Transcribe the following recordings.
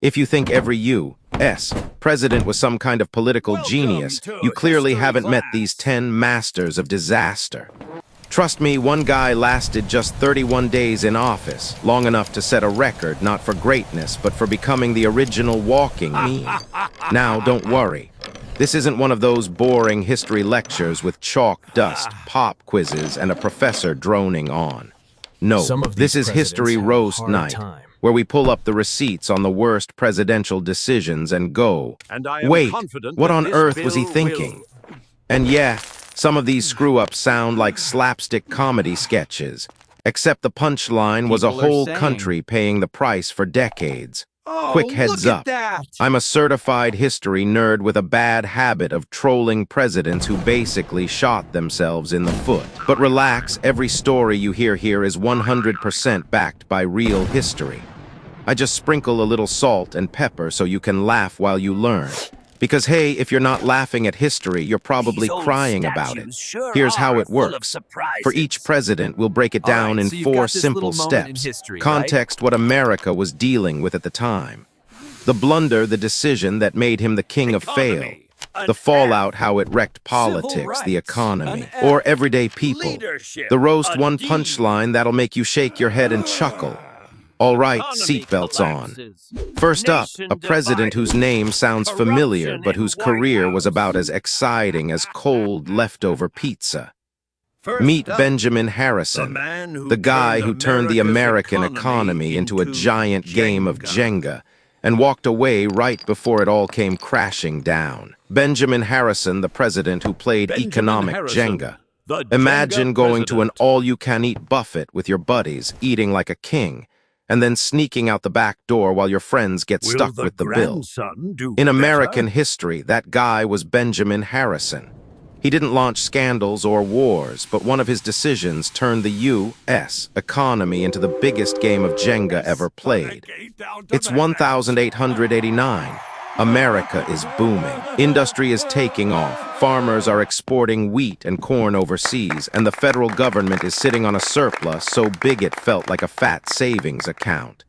If you think every U.S. president was some kind of political genius, you clearly haven't met these 10 masters of disaster. Trust me, one guy lasted just 31 days in office, long enough to set a record not for greatness, but for becoming the original walking meme. Now, don't worry. This isn't one of those boring history lectures with chalk dust, pop quizzes, and a professor droning on. No, this is History Roast Night, where we pull up the receipts on the worst presidential decisions and go, wait, what on earth was he thinking? And yeah, some of these screw-ups sound like slapstick comedy sketches, except the punchline was a whole country paying the price for decades. Quick heads up, I'm a certified history nerd with a bad habit of trolling presidents who basically shot themselves in the foot. But relax, every story you hear here is 100% backed by real history. I just sprinkle a little salt and pepper so you can laugh while you learn. Because hey, if you're not laughing at history, you're probably crying about it. Here's how it works. For each president, we'll break it down in 4 simple steps. Context, what America was dealing with at the time. The blunder, the decision that made him the king of fail. The fallout, how it wrecked politics, the economy, or everyday people. The roast, one punchline that'll make you shake your head and chuckle. All right, seatbelts on. First up, a president whose name sounds familiar, but whose career was about as exciting as cold leftover pizza. Meet Benjamin Harrison, the guy who turned the American economy into a giant game of Jenga and walked away right before it all came crashing down. Benjamin Harrison, the president who played economic Jenga. Imagine going to an all-you-can-eat buffet with your buddies, eating like a king, and then sneaking out the back door while your friends get stuck with the bill. In American history, that guy was Benjamin Harrison. He didn't launch scandals or wars, but one of his decisions turned the U.S. economy into the biggest game of Jenga ever played. It's 1889. America is booming. Industry is taking off. Farmers are exporting wheat and corn overseas, and the federal government is sitting on a surplus so big it felt like a fat savings account.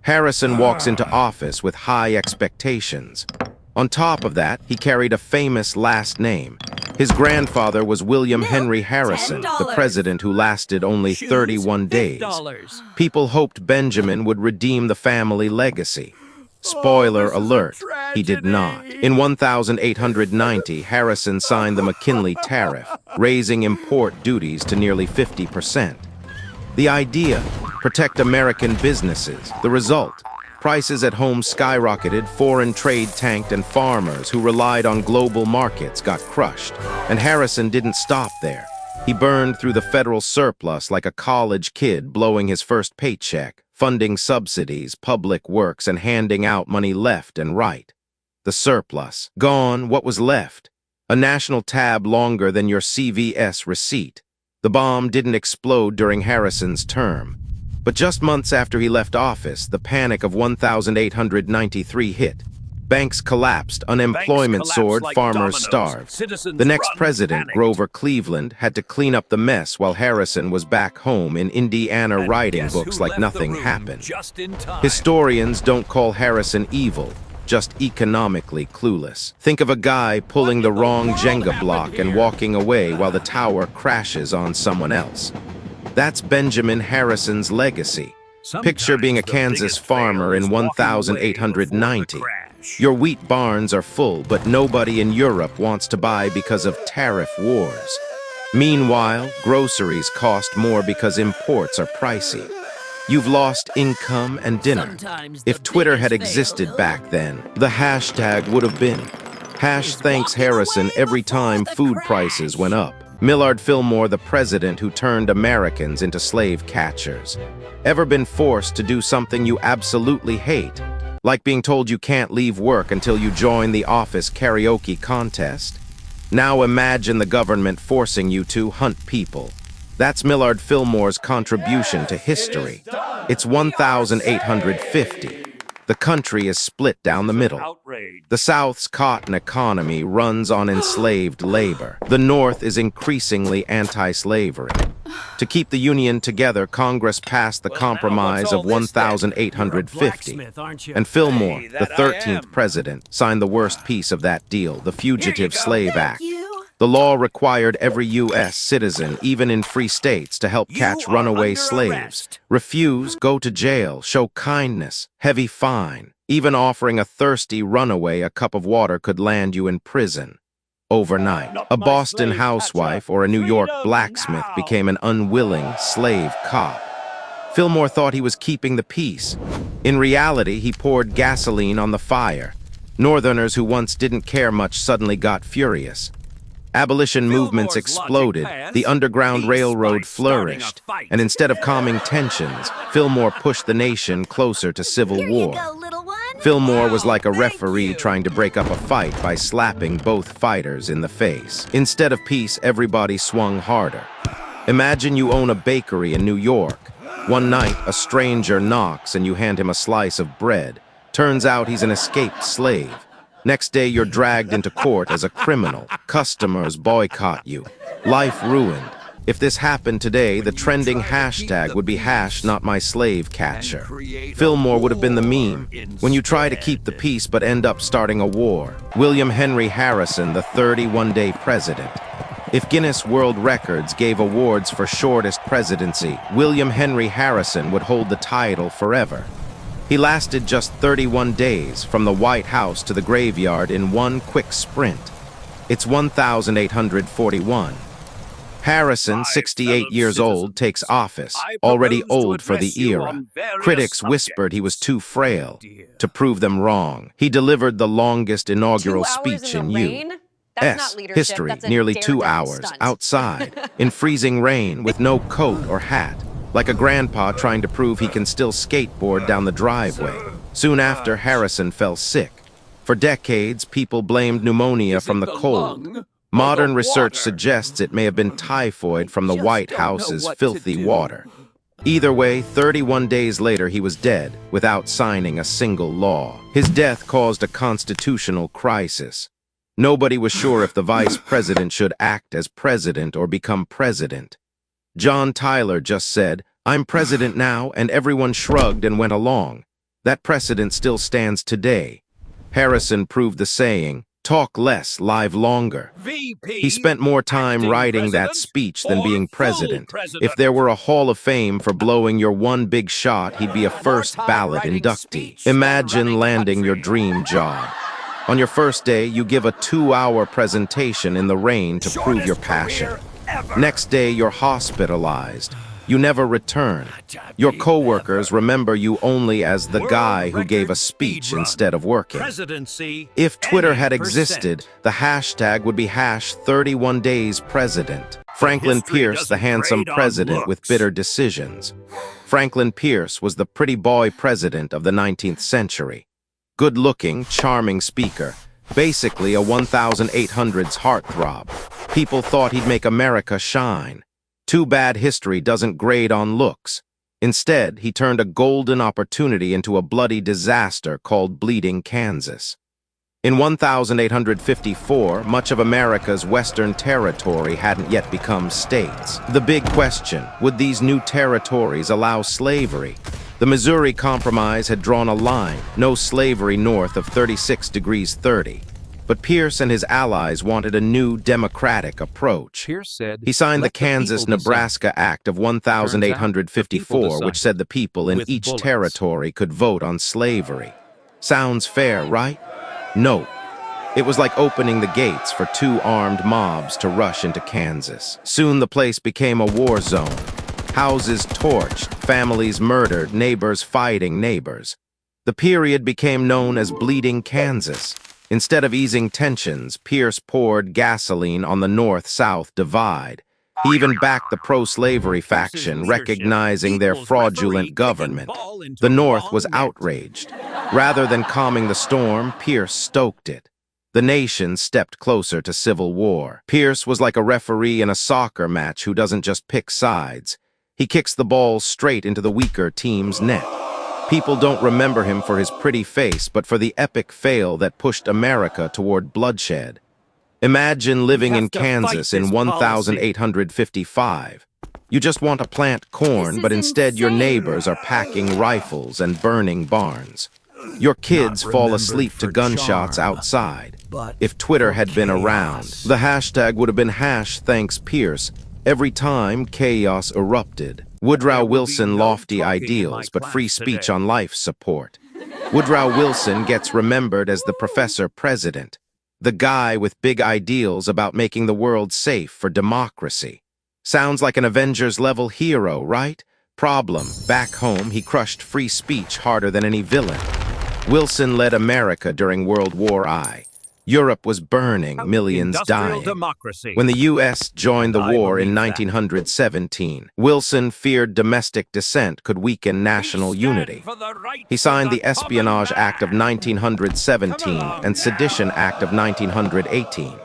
Harrison walks into office with high expectations. On top of that, he carried a famous last name. His grandfather was William Henry Harrison, the president who lasted only 31 days. People hoped Benjamin would redeem the family legacy. Spoiler alert, he did not. In 1890, Harrison signed the McKinley Tariff, raising import duties to nearly 50%. The idea, protect American businesses. The result, prices at home skyrocketed, foreign trade tanked, and farmers who relied on global markets got crushed. And Harrison didn't stop there. He burned through the federal surplus like a college kid blowing his first paycheck, funding subsidies, public works, and handing out money left and right. The surplus. Gone, what was left? A national tab longer than your CVS receipt. The bomb didn't explode during Harrison's term. But just months after he left office, the panic of 1893 hit. Banks collapsed, unemployment soared, farmers starved. The next president, Grover Cleveland, had to clean up the mess while Harrison was back home in Indiana writing books like nothing happened. Historians don't call Harrison evil, just economically clueless. Think of a guy pulling the wrong Jenga block and walking away while the tower crashes on someone else. That's Benjamin Harrison's legacy. Picture being a Kansas farmer in 1890. Your wheat barns are full, but nobody in Europe wants to buy because of tariff wars. Meanwhile, groceries cost more because imports are pricey. You've lost income and dinner. If Twitter had existed back then, the hashtag would have been #thanks Harrison every time food prices went up. Millard Fillmore, the president who turned Americans into slave catchers. Ever been forced to do something you absolutely hate? Like being told you can't leave work until you join the office karaoke contest. Now imagine the government forcing you to hunt people. That's Millard Fillmore's contribution to history. It's 1850. The country is split down the middle. The South's cotton economy runs on enslaved labor. The North is increasingly anti-slavery. To keep the Union together, Congress passed the Compromise of 1850, and Fillmore, the 13th president, signed the worst piece of that deal, the Fugitive Slave Act. The law required every U.S. citizen, even in free states, to help catch runaway slaves. Refuse, go to jail, show kindness, heavy fine. Even offering a thirsty runaway a cup of water could land you in prison. Overnight, a Boston housewife or a New York blacksmith became an unwilling slave cop. Fillmore thought he was keeping the peace. In reality, he poured gasoline on the fire. Northerners who once didn't care much suddenly got furious. Abolition movements exploded, the Underground Railroad flourished, and instead of calming tensions, Fillmore pushed the nation closer to civil war. Fillmore was like a referee trying to break up a fight by slapping both fighters in the face. Instead of peace, everybody swung harder. Imagine you own a bakery in New York. One night, a stranger knocks and you hand him a slice of bread. Turns out he's an escaped slave. Next day, you're dragged into court as a criminal. Customers boycott you. Life ruined. If this happened today, the trending hashtag would be #MySlaveCatcher. Fillmore would have been the meme. When you try to keep the peace but end up starting a war. William Henry Harrison, the 31-day president. If Guinness World Records gave awards for shortest presidency, William Henry Harrison would hold the title forever. He lasted just 31 days, from the White House to the graveyard in one quick sprint. It's 1841. Harrison, 68 years old, takes office, already old for the era. Critics whispered he was too frail. To prove them wrong, he delivered the longest inaugural speech in U.S. history, nearly 2 hours, outside, in freezing rain, with no coat or hat. Like a grandpa trying to prove he can still skateboard down the driveway. Soon after, Harrison fell sick. For decades, people blamed pneumonia from the cold. Modern research suggests it may have been typhoid from the White House's filthy water. Either way, 31 days later he was dead, without signing a single law. His death caused a constitutional crisis. Nobody was sure if the vice president should act as president or become president. John Tyler just said, "I'm president now," and everyone shrugged and went along. That precedent still stands today. Harrison proved the saying, "Talk less, live longer." He spent more time writing that speech than being president. If there were a Hall of Fame for blowing your one big shot, he'd be a first ballot inductee. Imagine landing your dream job. On your first day, you give a 2-hour presentation in the rain to prove your passion. Next day, you're hospitalized. You never return. Your coworkers remember you only as the guy who gave a speech instead of working. If Twitter had existed, the hashtag would be #31dayspresident. Franklin Pierce, the handsome president with bitter decisions. Franklin Pierce was the pretty boy president of the 19th century. Good-looking, charming speaker. Basically a 1800s heartthrob. People thought he'd make America shine. Too bad history doesn't grade on looks. Instead, he turned a golden opportunity into a bloody disaster called Bleeding Kansas. In 1854, much of America's western territory hadn't yet become states. The big question, would these new territories allow slavery? The Missouri Compromise had drawn a line, no slavery north of 36 degrees 30. But Pierce and his allies wanted a new democratic approach. Pierce said, he signed the Kansas-Nebraska Act of 1854, which said the people in each territory could vote on slavery. Sounds fair, right? No. It was like opening the gates for 2 armed mobs to rush into Kansas. Soon the place became a war zone. Houses torched, families murdered, neighbors fighting neighbors. The period became known as Bleeding Kansas. Instead of easing tensions, Pierce poured gasoline on the North-South divide. He even backed the pro-slavery faction, recognizing their fraudulent government. The North was outraged. Rather than calming the storm, Pierce stoked it. The nation stepped closer to civil war. Pierce was like a referee in a soccer match who doesn't just pick sides. He kicks the ball straight into the weaker team's net. People don't remember him for his pretty face, but for the epic fail that pushed America toward bloodshed. Imagine living in Kansas in 1855. You just want to plant corn, but instead your neighbors are packing rifles and burning barns. Your kids fall asleep to gunshots outside. If Twitter had been around, the hashtag would have been #ThanksPierce every time chaos erupted. Woodrow Wilson lofty ideals, but free speech on life support. Woodrow Wilson gets remembered as the professor president, the guy with big ideals about making the world safe for democracy. Sounds like an Avengers-level hero, right? Problem, back home he crushed free speech harder than any villain. Wilson led America during World War I. Europe was burning, millions dying. When the U.S. joined the war in 1917, Wilson feared domestic dissent could weaken national unity. He signed the Espionage Act of 1917 and Sedition Act of 1918.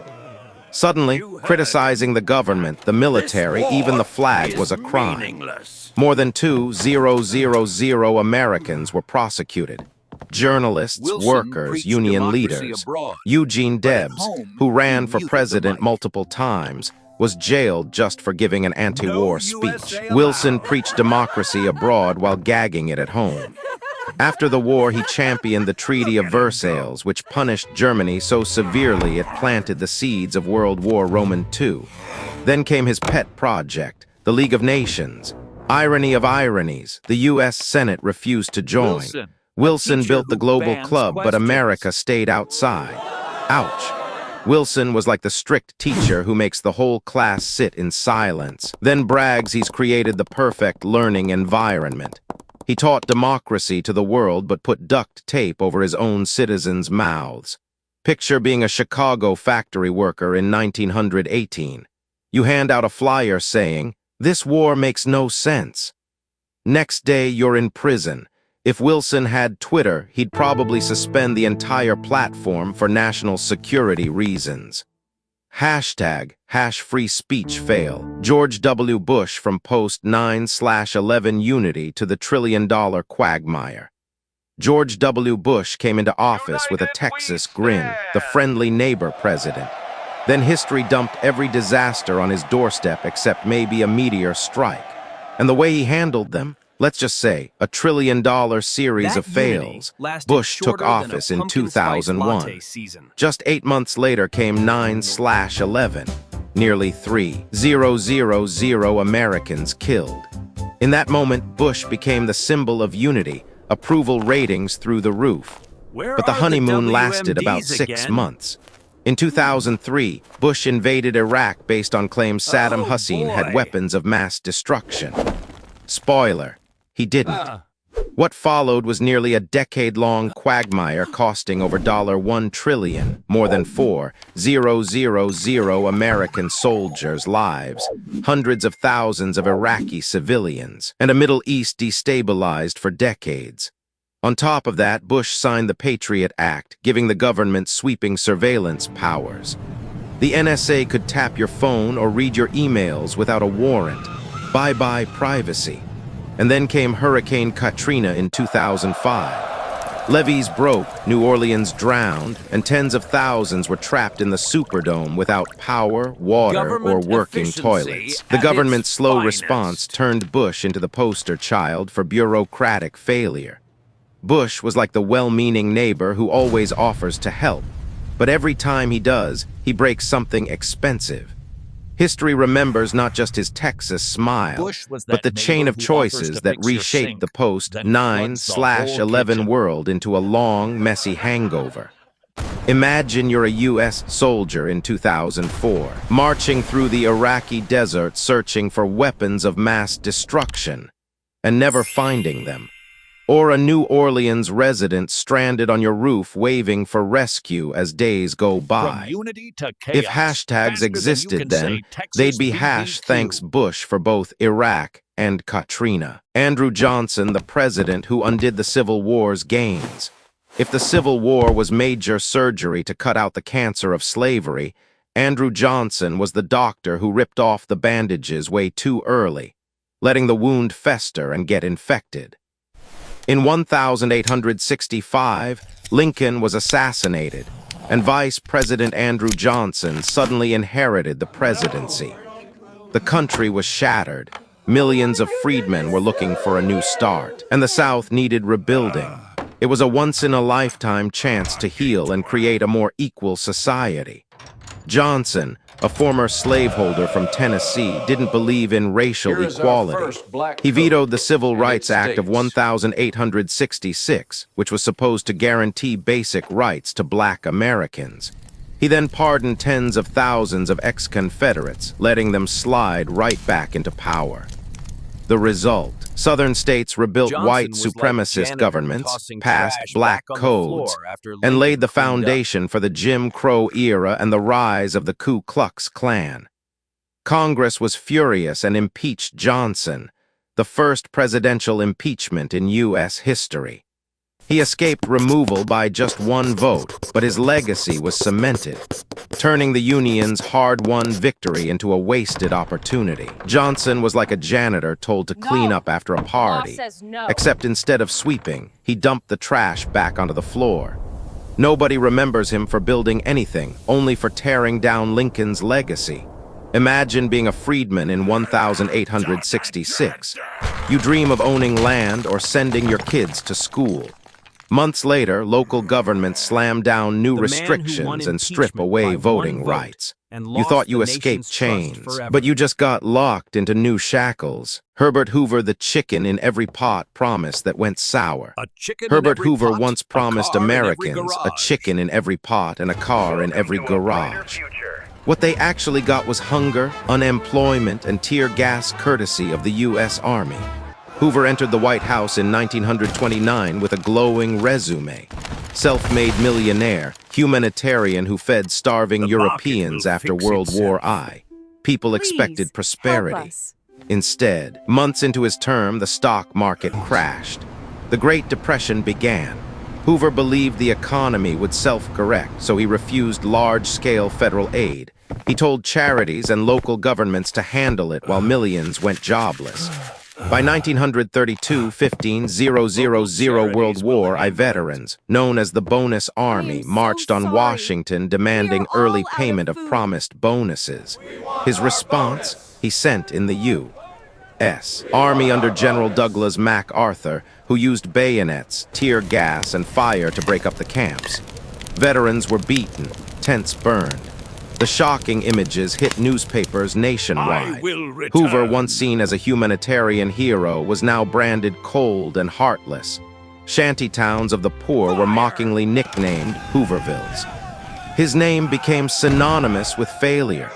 Suddenly, criticizing the government, the military, even the flag was a crime. More than 2,000 Americans were prosecuted. Journalists, workers, union leaders. Eugene Debs, who ran for president multiple times, was jailed just for giving an anti-war speech. Wilson preached democracy abroad while gagging it at home. After the war, he championed the Treaty of Versailles, which punished Germany so severely it planted the seeds of World War II. Then came his pet project, the League of Nations. Irony of ironies, the U.S. Senate refused to join. Wilson built the global club, but America stayed outside. Ouch. Wilson was like the strict teacher who makes the whole class sit in silence, then brags he's created the perfect learning environment. He taught democracy to the world, but put duct tape over his own citizens' mouths. Picture being a Chicago factory worker in 1918. You hand out a flyer saying, "This war makes no sense." Next day, you're in prison. If Wilson had Twitter, he'd probably suspend the entire platform for national security reasons. Hashtag #free speech fail. George W. Bush from post 9/11 unity to the $1 trillion quagmire. George W. Bush came into office with a Texas grin, the friendly neighbor president. Then history dumped every disaster on his doorstep except maybe a meteor strike. And the way he handled them, let's just say, a $1 trillion series of fails. Bush took office in 2001. Just 8 months later came 9/11. Nearly 3,000 Americans killed. In that moment, Bush became the symbol of unity, approval ratings through the roof. But the honeymoon lasted about 6 months. In 2003, Bush invaded Iraq based on claims Saddam Hussein had weapons of mass destruction. Spoiler. He didn't. What followed was nearly a decade-long quagmire costing over $1 trillion, more than 4,000 American soldiers' lives, hundreds of thousands of Iraqi civilians, and a Middle East destabilized for decades. On top of that, Bush signed the Patriot Act, giving the government sweeping surveillance powers. The NSA could tap your phone or read your emails without a warrant. Bye-bye privacy. And then came Hurricane Katrina in 2005. Levees broke, New Orleans drowned, and tens of thousands were trapped in the Superdome without power, water, or working toilets. The government's slow response turned Bush into the poster child for bureaucratic failure. Bush was like the well-meaning neighbor who always offers to help, but every time he does, he breaks something expensive. History remembers not just his Texas smile, but the chain of choices that reshaped the post-9/11 world into a long, messy hangover. Imagine you're a U.S. soldier in 2004, marching through the Iraqi desert searching for weapons of mass destruction, and never finding them. Or a New Orleans resident stranded on your roof waving for rescue as days go by. If hashtags existed then, they'd be #ThanksBush for both Iraq and Katrina. Andrew Johnson, the president who undid the Civil War's gains. If the Civil War was major surgery to cut out the cancer of slavery, Andrew Johnson was the doctor who ripped off the bandages way too early, letting the wound fester and get infected. In 1865, Lincoln was assassinated, and Vice President Andrew Johnson suddenly inherited the presidency. The country was shattered. Millions of freedmen were looking for a new start, and the South needed rebuilding. It was a once-in-a-lifetime chance to heal and create a more equal society. Johnson, a former slaveholder from Tennessee, didn't believe in racial equality. He vetoed the Civil Rights Act of 1866, which was supposed to guarantee basic rights to black Americans. He then pardoned tens of thousands of ex-Confederates, letting them slide right back into power. The result: Southern states rebuilt white supremacist governments, passed black codes, and laid the foundation for the Jim Crow era and the rise of the Ku Klux Klan. Congress was furious and impeached Johnson, the first presidential impeachment in U.S. history. He escaped removal by just one vote, but his legacy was cemented, turning the Union's hard-won victory into a wasted opportunity. Johnson was like a janitor told to clean up after a party, except instead of sweeping, he dumped the trash back onto the floor. Nobody remembers him for building anything, only for tearing down Lincoln's legacy. Imagine being a freedman in 1866. You dream of owning land or sending your kids to school. Months later, local governments slam down new restrictions and strip away voting rights. You thought you escaped chains, but you just got locked into new shackles. Herbert Hoover, the chicken in every pot promise that went sour. Herbert Hoover once promised Americans a chicken in every pot and a car in every garage. What they actually got was hunger, unemployment, and tear gas courtesy of the U.S. Army. Hoover entered the White House in 1929 with a glowing resume. Self-made millionaire, humanitarian who fed starving Europeans after World War I. People expected prosperity. Instead, months into his term, the stock market crashed. The Great Depression began. Hoover believed the economy would self-correct, so he refused large-scale federal aid. He told charities and local governments to handle it while millions went jobless. By 1932, 15,000 World War I veterans, known as the Bonus Army, marched on Washington demanding early payment of promised bonuses. His response? He sent in the U.S. Army under General Douglas MacArthur, who used bayonets, tear gas, and fire to break up the camps. Veterans were beaten, tents burned. The shocking images hit newspapers nationwide. Hoover, once seen as a humanitarian hero, was now branded cold and heartless. Shantytowns of the poor were mockingly nicknamed Hoovervilles. His name became synonymous with failure.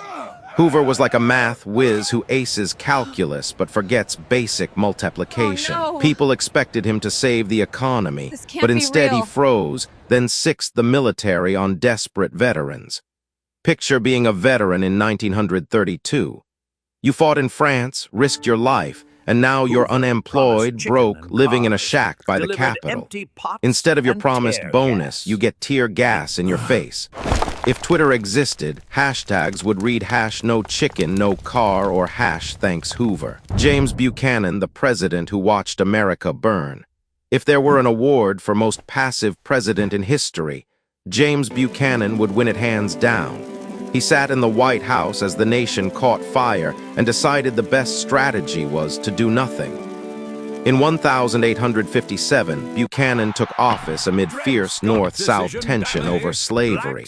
Hoover was like a math whiz who aces calculus but forgets basic multiplication. People expected him to save the economy, but instead he froze, then sixed the military on desperate veterans. Picture being a veteran in 1932. You fought in France, risked your life, and now you're unemployed, broke, living in a shack by the Capitol. Instead of your promised bonus, you get tear gas in your face. If Twitter existed, hashtags would read #NoChicken, no car, or #Thanks Hoover. James Buchanan, the president who watched America burn. If there were an award for most passive president in history, James Buchanan would win it hands down. He sat in the White House as the nation caught fire and decided the best strategy was to do nothing. In 1857, Buchanan took office amid fierce North-South tension over slavery.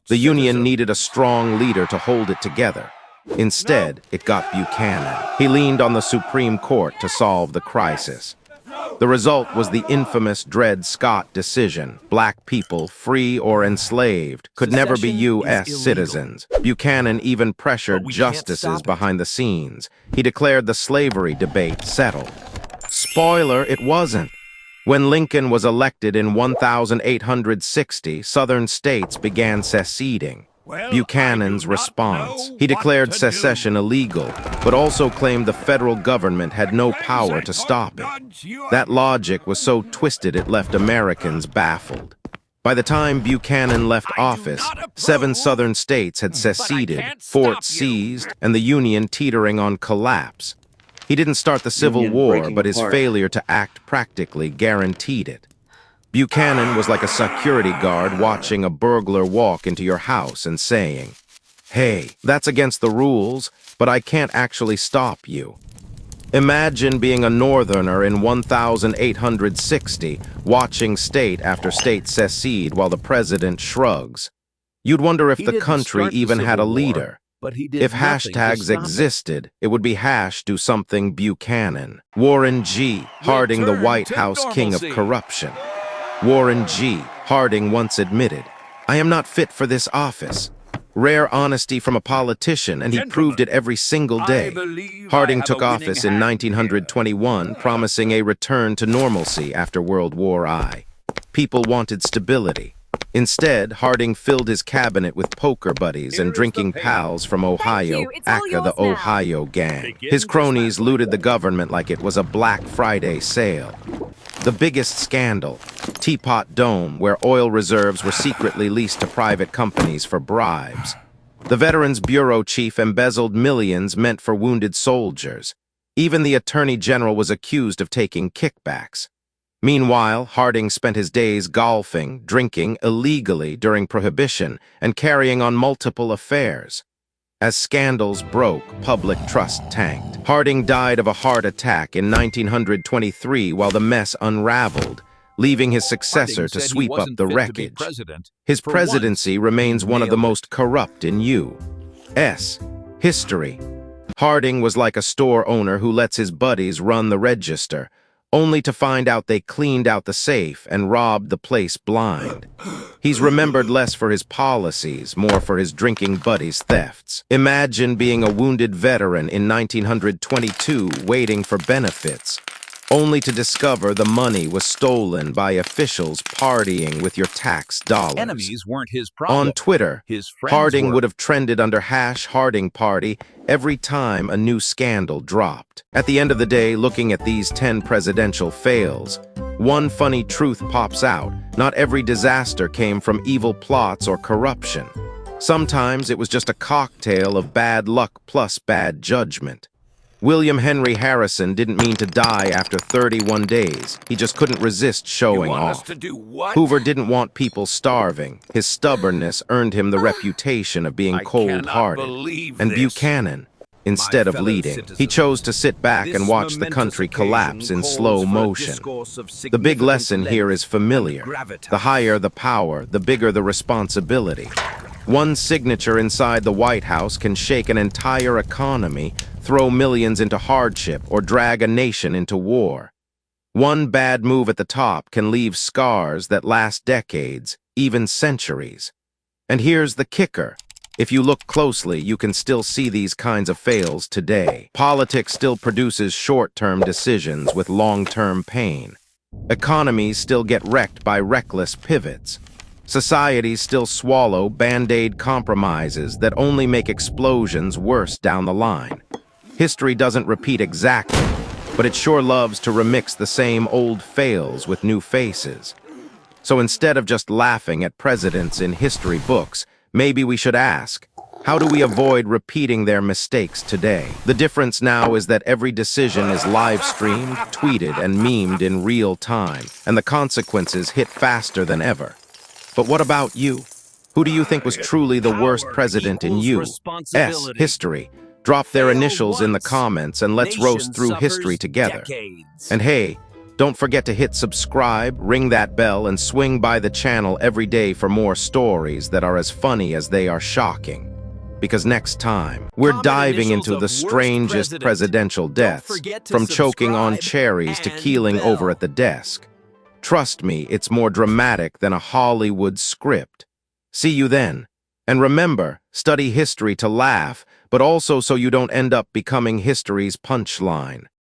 The Union needed a strong leader to hold it together. Instead, it got Buchanan. He leaned on the Supreme Court to solve the crisis. The result was the infamous Dred Scott decision. Black people, free or enslaved, could never be U.S. citizens. Buchanan even pressured justices behind the scenes. He declared the slavery debate settled. Spoiler, it wasn't. When Lincoln was elected in 1860, Southern states began seceding. Buchanan's response: he declared secession illegal, but also claimed the federal government had no power to stop it. That logic was so twisted it left Americans baffled. By the time Buchanan left office, 7 southern states had seceded, forts seized, and the Union teetering on collapse. He didn't start the Civil Union War, breaking but his apart. failure to act practically guaranteed it. Buchanan was like a security guard watching a burglar walk into your house and saying, "Hey, that's against the rules, but I can't actually stop you." Imagine being a northerner in 1860, watching state after state secede while the president shrugs. You'd wonder if He the didn't country start the even had a Civil War, leader. but he did If nothing to hashtags stop it. existed, it would be #do something Buchanan. Warren G. Harding, the Return White to House king of normalcy. corruption. Warren G. Harding once admitted, "I am not fit for this office." Rare honesty from a politician, and he proved it every single day. Harding took office in 1921, promising a return to normalcy after World War I. People wanted stability. Instead, Harding filled his cabinet with poker buddies and drinking pals from Ohio, aka the Ohio Gang. His cronies looted the government like it was a Black Friday sale. The biggest scandal, Teapot Dome, where oil reserves were secretly leased to private companies for bribes. The Veterans Bureau chief embezzled millions meant for wounded soldiers. Even the Attorney General was accused of taking kickbacks. Meanwhile, Harding spent his days golfing, drinking illegally during Prohibition, and carrying on multiple affairs. As scandals broke, public trust tanked. Harding died of a heart attack in 1923 while the mess unraveled, leaving his successor to sweep up the wreckage. His presidency remains one of the most corrupt in U.S. history. Harding was like a store owner who lets his buddies run the register, only to find out they cleaned out the safe and robbed the place blind. He's remembered less for his policies, more for his drinking buddies' thefts. Imagine being a wounded veteran in 1922 waiting for benefits, only to discover the money was stolen by officials partying with your tax dollars. Enemies weren't his problem. On Twitter, His friends Harding were. would have trended under #Harding Party every time a new scandal dropped. At the end of the day, looking at these 10 presidential fails, one funny truth pops out. Not every disaster came from evil plots or corruption. Sometimes it was just a cocktail of bad luck plus bad judgment. William Henry Harrison didn't mean to die after 31 days. He just couldn't resist showing off. Hoover didn't want people starving. His stubbornness earned him the reputation of being cold-hearted. And Buchanan, instead of leading, he chose to sit back and watch the country collapse in slow motion. The big lesson here is familiar. The higher the power, the bigger the responsibility. One signature inside the White House can shake an entire economy, throw millions into hardship, or drag a nation into war. One bad move at the top can leave scars that last decades, even centuries. And here's the kicker. If you look closely, you can still see these kinds of fails today. Politics still produces short-term decisions with long-term pain. Economies still get wrecked by reckless pivots. Societies still swallow band-aid compromises that only make explosions worse down the line. History doesn't repeat exactly, but it sure loves to remix the same old fails with new faces. So instead of just laughing at presidents in history books, maybe we should ask, how do we avoid repeating their mistakes today? The difference now is that every decision is live-streamed, tweeted, and memed in real time, and the consequences hit faster than ever. But what about you? Who do you think was truly the worst president in U.S. history? Drop their initials in the comments and let's roast through history together. And hey, don't forget to hit subscribe, ring that bell, and swing by the channel every day for more stories that are as funny as they are shocking. Because next time, we're diving into the strangest presidential deaths, from choking on cherries to keeling over at the desk. Trust me, it's more dramatic than a Hollywood script. See you then. And remember, study history to laugh, but also so you don't end up becoming history's punchline.